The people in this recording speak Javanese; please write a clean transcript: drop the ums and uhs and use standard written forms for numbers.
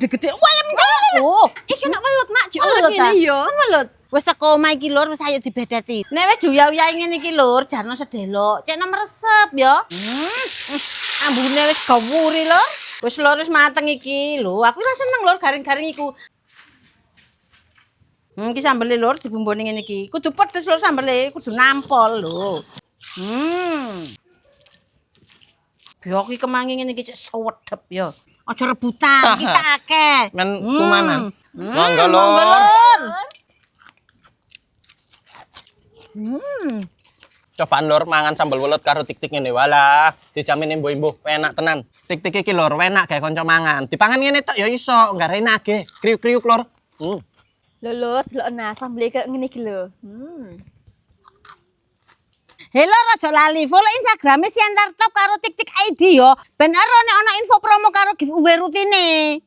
Gede-gede. Wah, mencolok. Iki nek welut nak Welut, ngene ya. Kan welut. Wis teko omah iki lur, wis ayo dibedeti. Nek wis duyau-uyai ngene iki lur, jarno sedelok. Cek nomor resep ya. Ambune wis gawuri lur. Wis lur wis mateng iki lho. Aku wis seneng lur garing-garing iku. Iki sambele lur dibumboni ngene iki. Kudu pedes lur sambele, kudu nampol lho. Biok iki kemangi ngene iki cek sewedep ya. Aja rebutan, iki sak akeh. Men kumanan. Monggo Monggo lur. lur. Cobaan lur mangan sambal welut karo tik-tik ngene. Walah, dijamin imbuh-imbuh enak tenan. Tik-tik iki lur enak gawe kanca mangan. Dipangan ngene tok ya iso, enggak renage. Kriuk-kriuk lur. Lho, delok nah sambel kaya ngene iki lho. Helo aja lali follow Instagram Siantar Top karo Tik Tik ID yo. Ben aro nek ana info promo karo giveaway rutine.